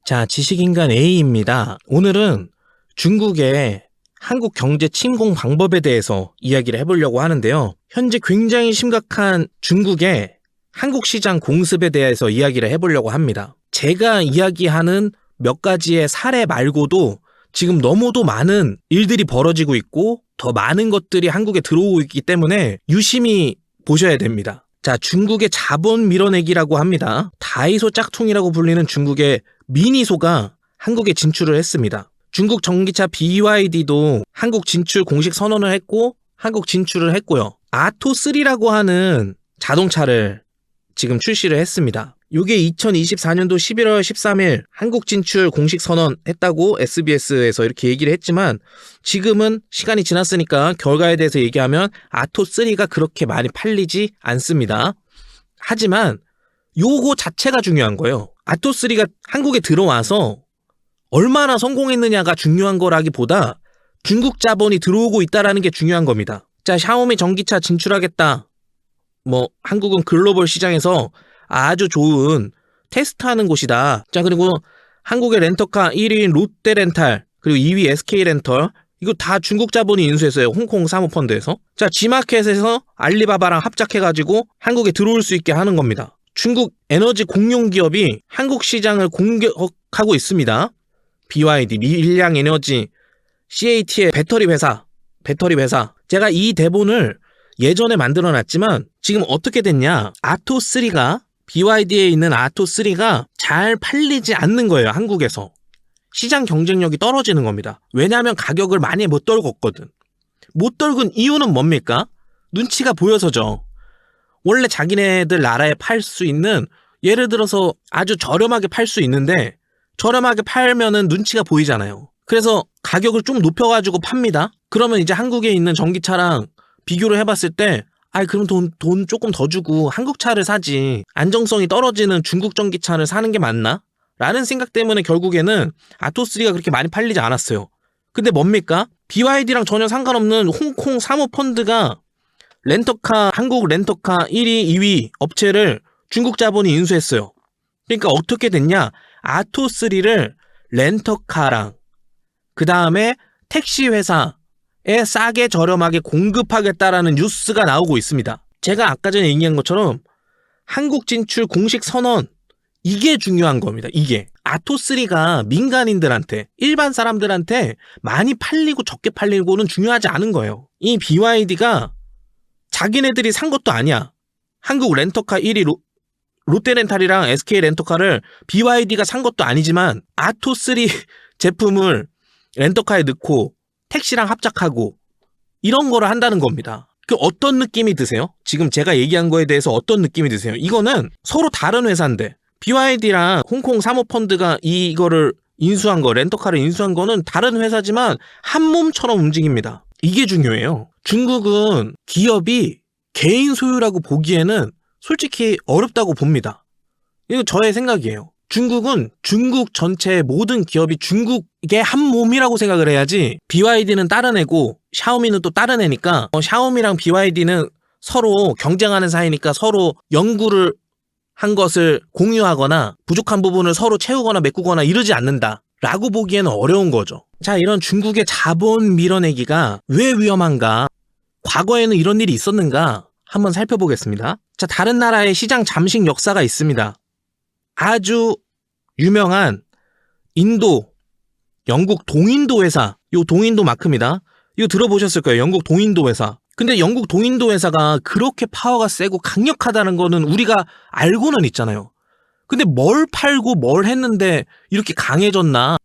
자, 지식인간 A입니다. 오늘은 중국의 한국 경제 침공 방법에 대해서 이야기를 해보려고 하는데요. 현재 굉장히 심각한 중국의 한국 시장 공습에 대해서 이야기를 해보려고 합니다. 제가 이야기하는 몇 가지의 사례 말고도 지금 너무도 많은 일들이 벌어지고 있고 더 많은 것들이 한국에 들어오고 있기 때문에 유심히 보셔야 됩니다. 자, 중국의 자본 밀어내기라고 합니다. 다이소 짝퉁이라고 불리는 중국의 미니소가 한국에 진출을 했습니다. 중국 전기차 BYD도 한국 진출 공식 선언을 했고 한국 진출을 했고요. 아토3라고 하는 자동차를 지금 출시를 했습니다. 이게 2024년도 11월 13일 한국 진출 공식 선언했다고 SBS에서 이렇게 얘기를 했지만 지금은 시간이 지났으니까 결과에 대해서 얘기하면 아토3가 그렇게 많이 팔리지 않습니다. 하지만 요거 자체가 중요한 거예요. 아토3가 한국에 들어와서 얼마나 성공했느냐가 중요한 거라기보다 중국 자본이 들어오고 있다라는 게 중요한 겁니다. 자, 샤오미 전기차 진출하겠다. 한국은 글로벌 시장에서 아주 좋은 테스트하는 곳이다. 자, 그리고 한국의 렌터카 1위인 롯데렌탈, 그리고 2위 SK렌털, 이거 다 중국 자본이 인수했어요. 홍콩 사모펀드에서. 자, G마켓에서 알리바바랑 합작해가지고 한국에 들어올 수 있게 하는 겁니다. 중국 에너지 공용 기업이 한국 시장을 공격하고 있습니다. BYD, 밀양에너지, CAT의 배터리 회사. 제가 이 대본을 예전에 만들어놨지만 지금 어떻게 됐냐? 아토3가 BYD에 있는 아토3가 잘 팔리지 않는 거예요. 한국에서. 시장 경쟁력이 떨어지는 겁니다. 왜냐하면 가격을 많이 못 떨궜거든. 못 떨군 이유는 뭡니까? 눈치가 보여서죠. 원래 자기네들 나라에 팔 수 있는, 예를 들어서 아주 저렴하게 팔 수 있는데 저렴하게 팔면은 눈치가 보이잖아요. 그래서 가격을 좀 높여가지고 팝니다. 그러면 이제 한국에 있는 전기차랑 비교를 해봤을 때 그럼 돈 조금 더 주고 한국 차를 사지, 안정성이 떨어지는 중국 전기차를 사는 게 맞나? 라는 생각 때문에 결국에는 아토3가 그렇게 많이 팔리지 않았어요. 근데 뭡니까? BYD랑 전혀 상관없는 홍콩 사모펀드가 한국 렌터카 1위, 2위 업체를 중국 자본이 인수했어요. 그러니까 어떻게 됐냐? 아토3를 렌터카랑 그 다음에 택시 회사에 싸게 저렴하게 공급하겠다라는 뉴스가 나오고 있습니다. 제가 아까 전에 얘기한 것처럼 한국 진출 공식 선언, 이게 중요한 겁니다. 이게 아토3가 민간인들한테, 일반 사람들한테 많이 팔리고 적게 팔리고는 중요하지 않은 거예요. 이 BYD가 자기네들이 산 것도 아니야. 한국 렌터카 1위 롯데렌탈이랑 SK렌터카를 BYD가 산 것도 아니지만 아토3 제품을 렌터카에 넣고 택시랑 합작하고 이런 거를 한다는 겁니다. 그 어떤 느낌이 드세요? 지금 제가 얘기한 거에 대해서 어떤 느낌이 드세요? 이거는 서로 다른 회사인데 BYD랑 홍콩 사모펀드가 이거를 인수한 거, 렌터카를 인수한 거는 다른 회사지만 한 몸처럼 움직입니다. 이게 중요해요. 중국은 기업이 개인 소유라고 보기에는 솔직히 어렵다고 봅니다. 이거 저의 생각이에요. 중국은 중국 전체의 모든 기업이 중국의 한 몸이라고 생각을 해야지. BYD는 다른 애고 샤오미는 또 다른 애니까 샤오미랑 BYD는 서로 경쟁하는 사이니까 서로 연구를 한 것을 공유하거나 부족한 부분을 서로 채우거나 메꾸거나 이러지 않는다 라고 보기에는 어려운 거죠. 자, 이런 중국의 자본 밀어내기가 왜 위험한가? 과거에는 이런 일이 있었는가? 한번 살펴보겠습니다. 자, 다른 나라의 시장 잠식 역사가 있습니다. 아주 유명한 인도, 영국 동인도 회사, 요 동인도 마크입니다. 이거 들어보셨을 거예요. 영국 동인도 회사. 근데 영국 동인도 회사가 그렇게 파워가 세고 강력하다는 거는 우리가 알고는 있잖아요. 근데 뭘 팔고 뭘 했는데 이렇게 강해졌나?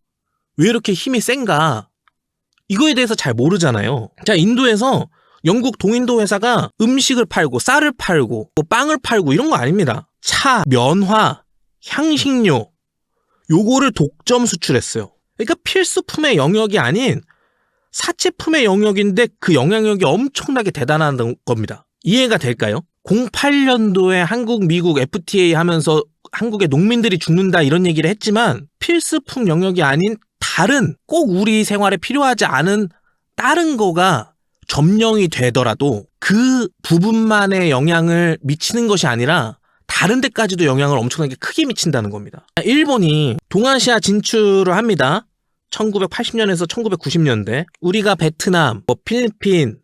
왜 이렇게 힘이 센가? 이거에 대해서 잘 모르잖아요. 자, 인도에서 영국 동인도 회사가 음식을 팔고 쌀을 팔고 빵을 팔고 이런 거 아닙니다. 차, 면화, 향신료 요거를 독점 수출했어요. 그러니까 필수품의 영역이 아닌 사치품의 영역인데 그 영향력이 엄청나게 대단한 겁니다. 이해가 될까요? 08년도에 한국, 미국 FTA 하면서 한국의 농민들이 죽는다 이런 얘기를 했지만 필수품 영역이 아닌 다른, 꼭 우리 생활에 필요하지 않은 다른 거가 점령이 되더라도 그 부분만의 영향을 미치는 것이 아니라 다른 데까지도 영향을 엄청나게 크게 미친다는 겁니다. 일본이 동아시아 진출을 합니다. 1980년에서 1990년대. 우리가 베트남, 필리핀,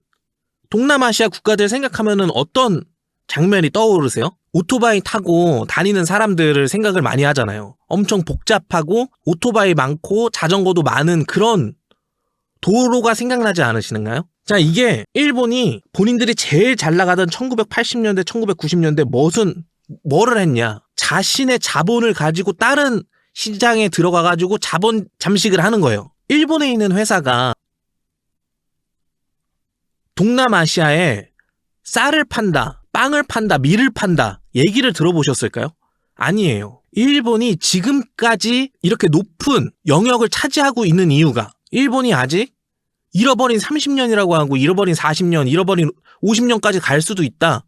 동남아시아 국가들 생각하면은 어떤 장면이 떠오르세요? 오토바이 타고 다니는 사람들을 생각을 많이 하잖아요. 엄청 복잡하고 오토바이 많고 자전거도 많은 그런 도로가 생각나지 않으시는가요? 자, 이게 일본이 본인들이 제일 잘 나가던 1980년대, 1990년대 뭐를 했냐? 자신의 자본을 가지고 다른 시장에 들어가가지고 자본 잠식을 하는 거예요. 일본에 있는 회사가 동남아시아에 쌀을 판다, 빵을 판다, 밀을 판다 얘기를 들어보셨을까요? 아니에요. 일본이 지금까지 이렇게 높은 영역을 차지하고 있는 이유가 일본이 아직 잃어버린 30년이라고 하고 잃어버린 40년, 잃어버린 50년까지 갈 수도 있다.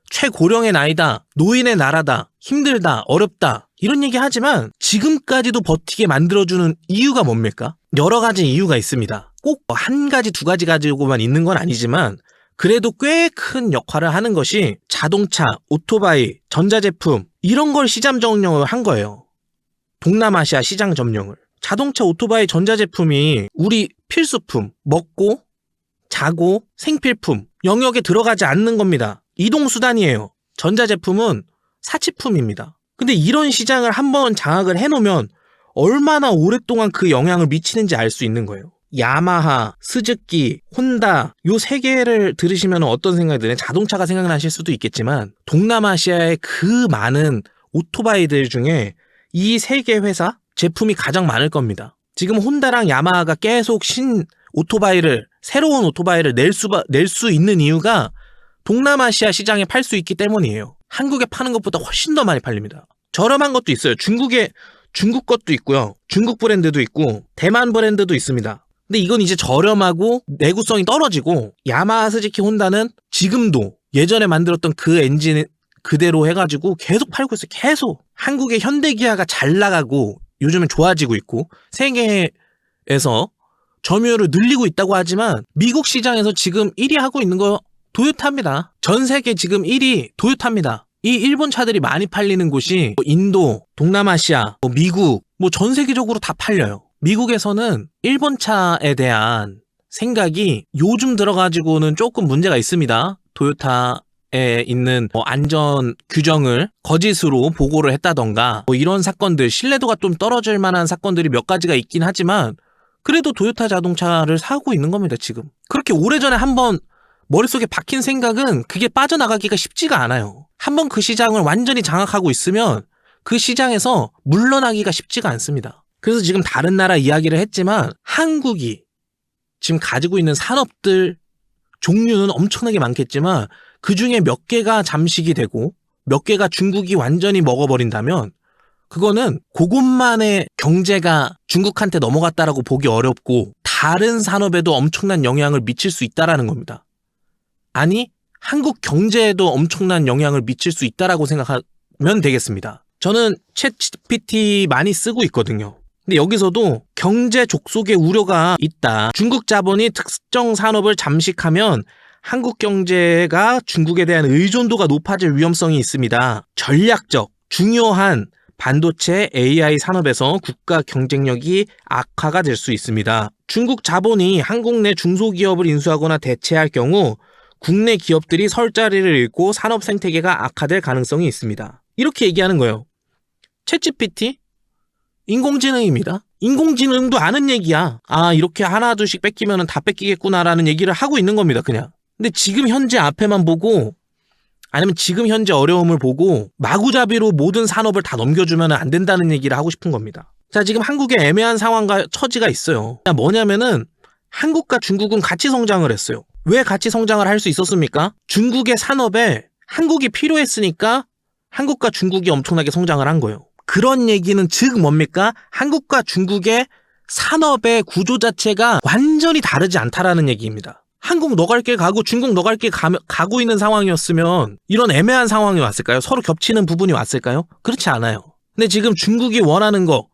최고령의 나이다. 노인의 나라다. 힘들다. 어렵다. 이런 얘기 하지만 지금까지도 버티게 만들어주는 이유가 뭡니까? 여러 가지 이유가 있습니다. 꼭 한 가지, 두 가지 가지고만 있는 건 아니지만 그래도 꽤 큰 역할을 하는 것이 자동차, 오토바이, 전자제품 이런 걸 시장 점령을 한 거예요. 동남아시아 시장 점령을. 자동차, 오토바이, 전자제품이 우리 필수품, 먹고, 자고, 생필품 영역에 들어가지 않는 겁니다. 이동수단이에요. 전자제품은 사치품입니다. 근데 이런 시장을 한번 장악을 해놓으면 얼마나 오랫동안 그 영향을 미치는지 알 수 있는 거예요. 야마하, 스즈키, 혼다 요 세 개를 들으시면 어떤 생각이 드나요? 자동차가 생각나실 수도 있겠지만 동남아시아의 그 많은 오토바이들 중에 이 세 개 회사 제품이 가장 많을 겁니다. 지금 혼다랑 야마하가 계속 새로운 오토바이를 낼 수 있는 이유가 동남아시아 시장에 팔 수 있기 때문이에요. 한국에 파는 것보다 훨씬 더 많이 팔립니다. 저렴한 것도 있어요. 중국 것도 있고요. 중국 브랜드도 있고 대만 브랜드도 있습니다. 근데 이건 이제 저렴하고 내구성이 떨어지고 야마하, 스즈키, 혼다는 지금도 예전에 만들었던 그 엔진 그대로 해가지고 계속 팔고 있어요. 계속. 한국의 현대기아가 잘 나가고 요즘은 좋아지고 있고 세계에서 점유율을 늘리고 있다고 하지만 미국 시장에서 지금 1위 하고 있는 거 도요타입니다. 전 세계 지금 1위 도요타입니다. 이 일본 차들이 많이 팔리는 곳이 인도, 동남아시아, 미국 전 세계적으로 다 팔려요. 미국에서는 일본 차에 대한 생각이 요즘 들어가지고는 조금 문제가 있습니다. 도요타에 있는 안전 규정을 거짓으로 보고를 했다던가 이런 사건들, 신뢰도가 좀 떨어질 만한 사건들이 몇 가지가 있긴 하지만 그래도 도요타 자동차를 사고 있는 겁니다. 지금. 그렇게 오래전에 한번 머릿속에 박힌 생각은 그게 빠져나가기가 쉽지가 않아요. 한번 그 시장을 완전히 장악하고 있으면 그 시장에서 물러나기가 쉽지가 않습니다. 그래서 지금 다른 나라 이야기를 했지만 한국이 지금 가지고 있는 산업들 종류는 엄청나게 많겠지만 그 중에 몇 개가 잠식이 되고 몇 개가 중국이 완전히 먹어버린다면 그거는 그것만의 경제가 중국한테 넘어갔다라고 보기 어렵고 다른 산업에도 엄청난 영향을 미칠 수 있다라는 겁니다. 아니, 한국 경제에도 엄청난 영향을 미칠 수 있다라고 생각하면 되겠습니다. 저는 챗GPT 많이 쓰고 있거든요. 근데 여기서도 경제 족속의 우려가 있다. 중국 자본이 특정 산업을 잠식하면 한국 경제가 중국에 대한 의존도가 높아질 위험성이 있습니다. 전략적, 중요한 반도체 AI 산업에서 국가 경쟁력이 악화가 될 수 있습니다. 중국 자본이 한국 내 중소기업을 인수하거나 대체할 경우 국내 기업들이 설 자리를 잃고 산업 생태계가 악화될 가능성이 있습니다. 이렇게 얘기하는 거예요. 챗GPT? 인공지능입니다. 인공지능도 아는 얘기야. 아, 이렇게 하나 둘씩 뺏기면 다 뺏기겠구나라는 얘기를 하고 있는 겁니다. 그냥. 근데 지금 현재 앞에만 보고 아니면 지금 현재 어려움을 보고 마구잡이로 모든 산업을 다 넘겨주면 안 된다는 얘기를 하고 싶은 겁니다. 자, 지금 한국에 애매한 상황과 처지가 있어요. 뭐냐면은 한국과 중국은 같이 성장을 했어요. 왜 같이 성장을 할 수 있었습니까? 중국의 산업에 한국이 필요했으니까 한국과 중국이 엄청나게 성장을 한 거예요. 그런 얘기는 즉 뭡니까? 한국과 중국의 산업의 구조 자체가 완전히 다르지 않다라는 얘기입니다. 한국 너 갈 길 가고 중국 너 갈 길 가고 있는 상황이었으면 이런 애매한 상황이 왔을까요? 서로 겹치는 부분이 왔을까요? 그렇지 않아요. 근데 지금 중국이 원하는 거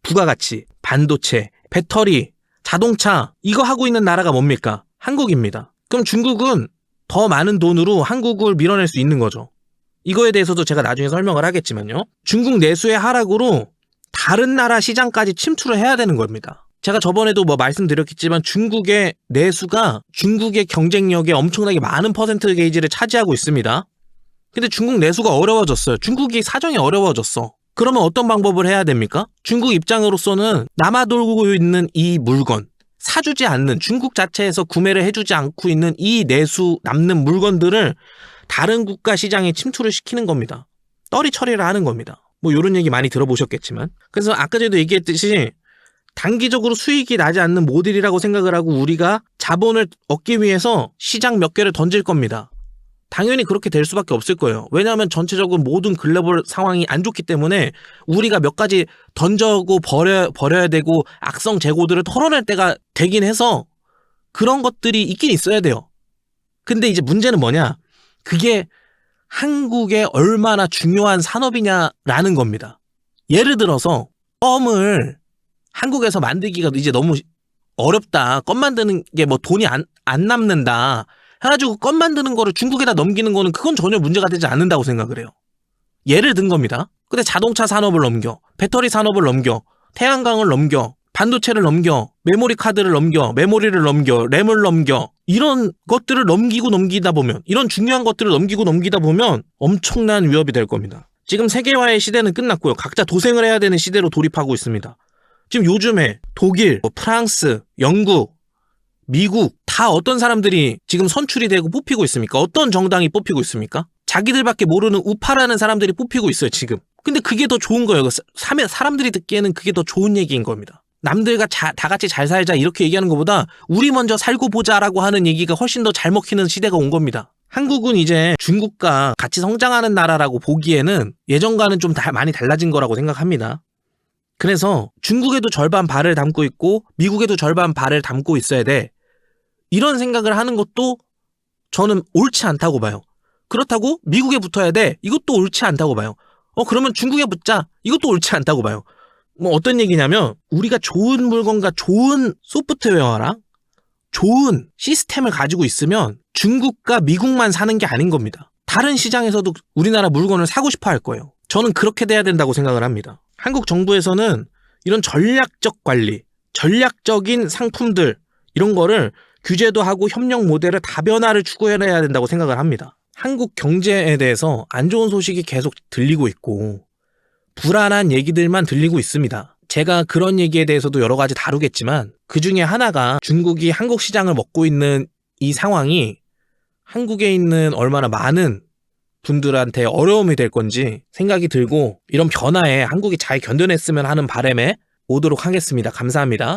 고부가가치, 반도체, 배터리, 자동차 이거 하고 있는 나라가 뭡니까? 한국입니다. 그럼 중국은 더 많은 돈으로 한국을 밀어낼 수 있는 거죠. 이거에 대해서도 제가 나중에 설명을 하겠지만요. 중국 내수의 하락으로 다른 나라 시장까지 침투를 해야 되는 겁니다. 제가 저번에도 말씀드렸겠지만 중국의 내수가 중국의 경쟁력에 엄청나게 많은 퍼센트 게이지를 차지하고 있습니다. 근데 중국 내수가 어려워졌어요. 중국이 사정이 어려워졌어. 그러면 어떤 방법을 해야 됩니까? 중국 입장으로서는 남아돌고 있는 이 물건, 사주지 않는, 중국 자체에서 구매를 해주지 않고 있는 이 내수 남는 물건들을 다른 국가 시장에 침투를 시키는 겁니다. 떨이 처리를 하는 겁니다. 이런 얘기 많이 들어보셨겠지만. 그래서 아까 전에도 얘기했듯이 단기적으로 수익이 나지 않는 모델이라고 생각을 하고 우리가 자본을 얻기 위해서 시장 몇 개를 던질 겁니다. 당연히 그렇게 될 수밖에 없을 거예요. 왜냐하면 전체적으로 모든 글로벌 상황이 안 좋기 때문에 우리가 몇 가지 던져고 버려야 되고 악성 재고들을 털어낼 때가 되긴 해서 그런 것들이 있긴 있어야 돼요. 근데 이제 문제는 뭐냐? 그게 한국에 얼마나 중요한 산업이냐라는 겁니다. 예를 들어서 껌을 한국에서 만들기가 이제 너무 어렵다. 껌 만드는 게 돈이 안 남는다. 해가지고 껌 만드는 거를 중국에다 넘기는 거는 그건 전혀 문제가 되지 않는다고 생각을 해요. 예를 든 겁니다. 근데 자동차 산업을 넘겨, 배터리 산업을 넘겨, 태양광을 넘겨, 반도체를 넘겨, 메모리 카드를 넘겨, 메모리를 넘겨, 램을 넘겨, 이런 것들을 넘기다 보면, 이런 중요한 것들을 넘기다 보면 엄청난 위협이 될 겁니다. 지금 세계화의 시대는 끝났고요. 각자 도생을 해야 되는 시대로 돌입하고 있습니다. 지금 요즘에 독일, 프랑스, 영국, 미국 다 어떤 사람들이 지금 선출이 되고 뽑히고 있습니까? 어떤 정당이 뽑히고 있습니까? 자기들밖에 모르는 우파라는 사람들이 뽑히고 있어요, 지금. 근데 그게 더 좋은 거예요. 사람들이 듣기에는 그게 더 좋은 얘기인 겁니다. 남들과 다 같이 잘 살자 이렇게 얘기하는 것보다 우리 먼저 살고 보자라고 하는 얘기가 훨씬 더 잘 먹히는 시대가 온 겁니다. 한국은 이제 중국과 같이 성장하는 나라라고 보기에는 예전과는 좀 많이 달라진 거라고 생각합니다. 그래서 중국에도 절반 발을 담고 있고 미국에도 절반 발을 담고 있어야 돼. 이런 생각을 하는 것도 저는 옳지 않다고 봐요. 그렇다고 미국에 붙어야 돼. 이것도 옳지 않다고 봐요. 그러면 중국에 붙자. 이것도 옳지 않다고 봐요. 어떤 얘기냐면 우리가 좋은 물건과 좋은 소프트웨어랑 좋은 시스템을 가지고 있으면 중국과 미국만 사는 게 아닌 겁니다. 다른 시장에서도 우리나라 물건을 사고 싶어 할 거예요. 저는 그렇게 돼야 된다고 생각을 합니다. 한국 정부에서는 이런 전략적 관리, 전략적인 상품들 이런 거를 규제도 하고 협력 모델을 다변화를 추구해야 된다고 생각을 합니다. 한국 경제에 대해서 안 좋은 소식이 계속 들리고 있고 불안한 얘기들만 들리고 있습니다. 제가 그런 얘기에 대해서도 여러 가지 다루겠지만 그 중에 하나가 중국이 한국 시장을 먹고 있는 이 상황이 한국에 있는 얼마나 많은 분들한테 어려움이 될 건지 생각이 들고 이런 변화에 한국이 잘 견뎌냈으면 하는 바람에 오도록 하겠습니다. 감사합니다.